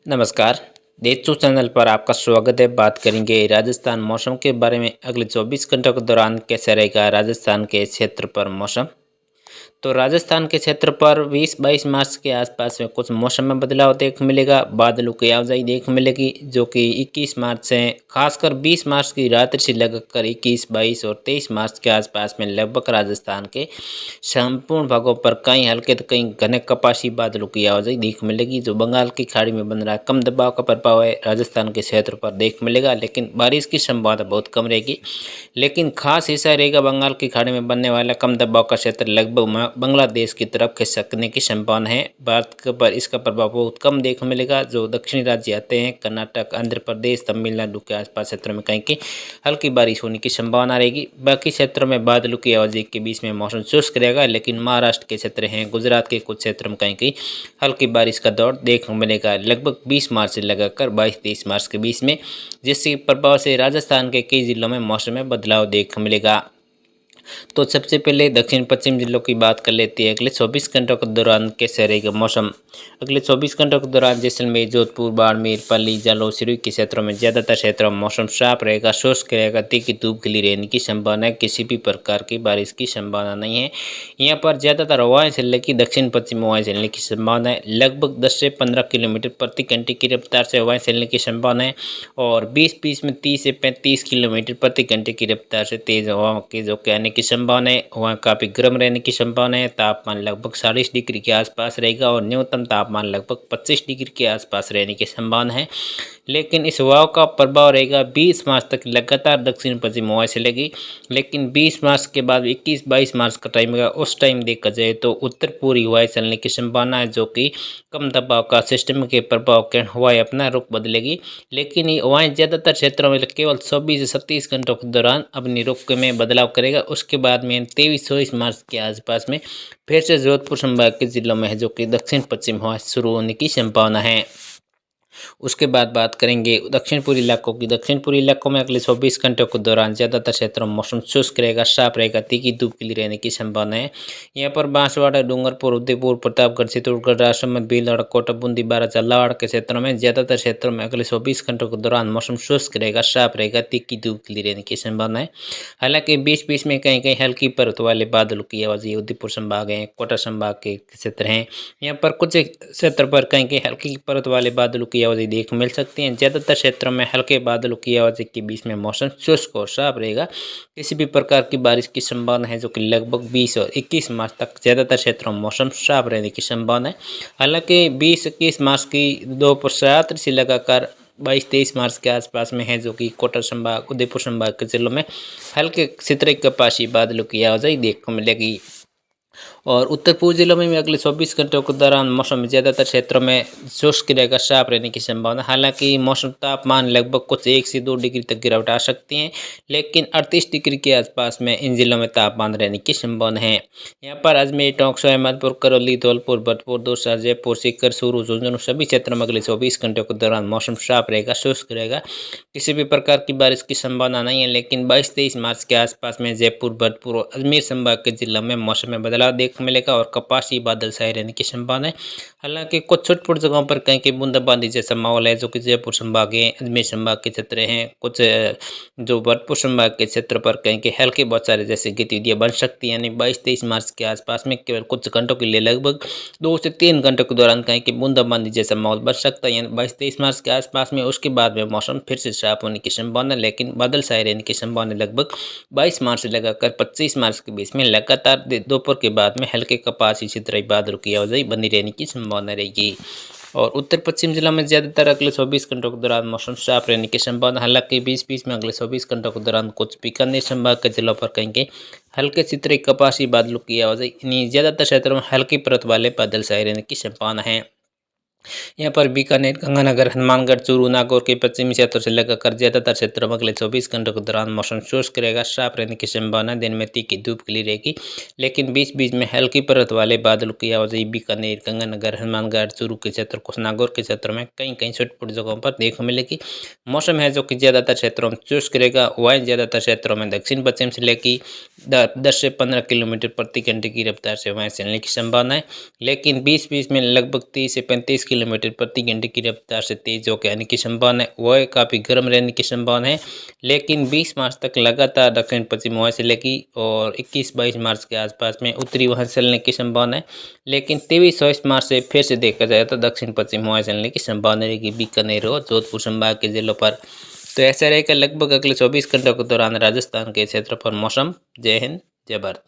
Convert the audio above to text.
नमस्कार। देशजू चैनल पर आपका स्वागत है। बात करेंगे राजस्थान मौसम के बारे में। अगले 24 घंटों के दौरान कैसा रहेगा राजस्थान के क्षेत्र पर मौसम। तो राजस्थान के क्षेत्र पर 20-22 मार्च के आसपास में कुछ मौसम में बदलाव देखने मिलेगा। बादलों की आवाजाही देखने मिलेगी जो कि 21 मार्च से खासकर 20 मार्च की रात्रि से लगकर 21, 22 और 23 मार्च के आसपास में लगभग राजस्थान के संपूर्ण भागों पर कहीं हल्के तो कहीं घने कपासी बादलों की आवाजाही देखने मिलेगी। जो बंगाल की खाड़ी में बन रहा है कम दबाव का प्रभाव है राजस्थान के क्षेत्र पर देखने मिलेगा, लेकिन बारिश की संभावना बहुत कम रहेगी। लेकिन खास हिस्सा रहेगा बंगाल की खाड़ी में बनने वाला कम दबाव का क्षेत्र लगभग बांग्लादेश की तरफ खिसकने की संभावना है। भारत पर इसका प्रभाव बहुत कम देखने मिलेगा। जो दक्षिणी राज्य आते हैं कर्नाटक, आंध्र प्रदेश, तमिलनाडु के आसपास क्षेत्रों में कहीं की हल्की बारिश होने की संभावना रहेगी। बाकी क्षेत्रों में बादलों की आवाजाही के बीच में मौसम शुष्क रहेगा, लेकिन महाराष्ट्र के क्षेत्र हैं, गुजरात के कुछ क्षेत्रों में कहीं हल्की बारिश का दौर देखने को मिलेगा लगभग 20 मार्च से लगाकर 22-23 मार्च के बीच में, जिसके प्रभाव से राजस्थान के कई जिलों में मौसम में बदलाव देखने को मिलेगा। तो सबसे पहले दक्षिण पश्चिम जिलों की बात कर लेते हैं। अगले 24 घंटों के दौरान कैसे रहेगा मौसम। अगले 24 घंटों के दौरान जैसलमेर, जोधपुर, बाड़मेर, पाली, जालौर, सिरोही के क्षेत्रों में ज़्यादातर क्षेत्रों में मौसम साफ रहेगा, शुष्क रहेगा। तीखी धूप खिली रहने की संभावना है, किसी भी प्रकार की बारिश की संभावना नहीं है। यहाँ पर ज़्यादातर हवाएं चलने की दक्षिण पश्चिम हवाएं चलने की संभावना है। लगभग 10 से 15 किलोमीटर प्रति घंटे की रफ्तार से हवाएं चलने की संभावना है और 20-20 में 30 से 35 किलोमीटर प्रति घंटे की रफ्तार से तेज हवाओं के जो आने की संभावना है। वहाँ काफ़ी गर्म रहने की संभावना है। तापमान लगभग 40 डिग्री के आसपास रहेगा और न्यूनतम तापमान लगभग 25 डिग्री के आसपास रहने की संभावना है। लेकिन इस हवाओं का प्रभाव रहेगा 20 मार्च तक लगातार दक्षिण पश्चिम हवाएं चलेगी। लेकिन 20 मार्च के बाद 21-22 मार्च का टाइम होगा, उस टाइम देखा जाए तो उत्तर पूर्वी हवाएं चलने की संभावना है, जो कि कम दबाव का सिस्टम के प्रभाव के हवाएं अपना रुख बदलेगी। लेकिन ये हवाएं ज़्यादातर क्षेत्रों में केवल 24 से 27 घंटों के दौरान अपनी रुख में बदलाव करेगा। उसके बाद में 23-24 मार्च के आसपास में फिर से जोधपुर संभाग के जिलों में है जो कि दक्षिण पश्चिम हवा शुरू होने की संभावना है। उसके बाद बात करेंगे दक्षिण पूर्वी इलाकों की। दक्षिण पूर्वी इलाकों में अगले 24 घंटों के दौरान ज़्यादातर क्षेत्रों में मौसम शुष्क रहेगा, साफ रहेगा, तीखी धूप खिली रहने की संभावना है। यहाँ पर बांसवाड़ा, डूंगरपुर, उदयपुर, प्रतापगढ़, चित्तौड़गढ़, राजसमंद, भीलवाड़ा, कोटा, बूंदी, बारां, झालावाड़ के क्षेत्रों में ज़्यादातर क्षेत्रों में अगले 24 घंटों के दौरान मौसम शुष्क रहेगा, साफ रहेगा, तीखी धूप खिली रहने की संभावना है। हालांकि बीच-बीच में कहीं कहीं हल्की परत वाले बादलों की आवाज़ उदयपुर संभाग है, कोटा संभाग के क्षेत्र हैं। यहाँ पर कुछ क्षेत्र पर कहीं कहीं हल्की परत वाले बादलों की आवाज़ देखने मिल सकती हैं। ज़्यादातर क्षेत्रों में हल्के बादलों की आवाज़ के बीच में मौसम शुष्क और साफ रहेगा। किसी भी प्रकार की बारिश की संभावना है जो कि लगभग 20 और 21 मार्च तक ज़्यादातर क्षेत्रों में मौसम साफ रहने की संभावना है। हालांकि 20-21 मार्च की दोपहर से लगाकर 22-23 मार्च के आसपास में है जो कि कोटा संभाग, उदयपुर संभाग के जिलों में हल्के सितरे कपासी बादलों की आवाजाही देखने को मिलेगी। और उत्तर पूर्व जिलों में भी अगले 24 घंटों के दौरान मौसम ज़्यादातर क्षेत्रों में शुष्क रहेगा, साफ रहने की संभावना। हालांकि मौसम तापमान लगभग कुछ 1 से 2 डिग्री तक गिरावट आ सकती है, लेकिन 38 डिग्री के आसपास में इन जिलों में तापमान रहने की संभावना है। यहाँ पर अजमेर, टोंक, अहमदपुर, करौली, धौलपुर, भरतपुर, दौसा, जयपुर, सीकर, चूरू, झुंझुनू सभी क्षेत्रों में अगले 24 घंटों के दौरान मौसम साफ रहेगा, शुष्क रहेगा। किसी भी प्रकार की बारिश की संभावना नहीं है। लेकिन 22-23 मार्च के आसपास में जयपुर, भरतपुर और अजमेर संभाग के जिलों में मौसम में बदलाव देखने मिलेगा और कपासी बादल छाए रहने की संभावना है। हालांकि कुछ छोटी-छोटी जगहों पर कहीं कहीं बूंदाबांदी जैसा माहौल है जो कि जयपुर संभाग है, अजमेर संभाग के क्षेत्र हैं। कुछ जो भरतपुर संभाग के क्षेत्र पर कहीं कहीं हल्के बौछारें जैसी गतिविधियां बन सकती है। यानी 22-23 मार्च के आसपास में केवल कुछ घंटों के लिए लगभग 2 से 3 घंटों के दौरान कहीं कहीं बूंदाबांदी जैसा माहौल बन सकता है। यानी 22-23 मार्च के आसपास में उसके बाद में मौसम फिर से साफ होने की संभावना, लेकिन बादल छाए रहने की संभावना लगभग 22 मार्च से लगाकर 25 मार्च के बीच में लगातार दोपहर के बाद में हल्के कपासी सितराई बादलों की आवाजाही बनी रहने की संभावना रहेगी। और उत्तर पश्चिम जिलों में ज़्यादातर अगले 24 घंटों के दौरान मौसम साफ रहने की संभावना। हालांकि बीच-बीच में अगले 24 घंटों के दौरान कुछ बीकानेर संभाग के जिलों पर कहीं हल्के सितराई कपासी बादलों की आवाजाही, यानी ज़्यादातर क्षेत्रों में हल्की परत वाले बादल छाए रहने की संभावना है। यहाँ पर बीकानेर, गंगानगर, हनुमानगढ़, चूरू, नागौर के पश्चिमी क्षेत्रों से लगाकर ज़्यादातर क्षेत्रों में अगले 24 घंटों के दौरान मौसम शुष्क रहेगा, साफ रहने की संभावना। दिन में तीखी धूप खिली रहेगी, लेकिन बीच-बीच में हल्की परत वाले बादलों की आवाजाही बीकानेर, गंगानगर, हनुमानगढ़, चूरू के क्षेत्र, कुछ नागौर के क्षेत्रों में कहीं छोटी-छोटी जगहों पर देखने मिलेगी। मौसम है जो कि ज़्यादातर क्षेत्रों में शुष्क रहेगा। हवाएं ज़्यादातर क्षेत्रों में दक्षिण पश्चिम से लेकर 10 से 15 किलोमीटर प्रति घंटे की रफ्तार से हवाएं चलने की संभावना है। लेकिन बीच-बीच में लगभग 30 से 35 किलोमीटर प्रति घंटे की रफ्तार से तेज होकर आने की संभावना है। वह काफ़ी गर्म रहने की संभावना है, लेकिन 20 मार्च तक लगातार दक्षिण पश्चिम हवा चलेगी और 21-22 मार्च के आसपास में उत्तरी हवा चलने की संभावना है। लेकिन 23-24 मार्च से फिर से देखा जाए तो दक्षिण पश्चिम हवा चलने की संभावना रहेगी बीकानेर और जोधपुर संभाग के जिलों पर। तो ऐसा रहेगा लगभग अगले 24 घंटों के दौरान राजस्थान के क्षेत्र पर मौसम। जय हिंद, जय भारत।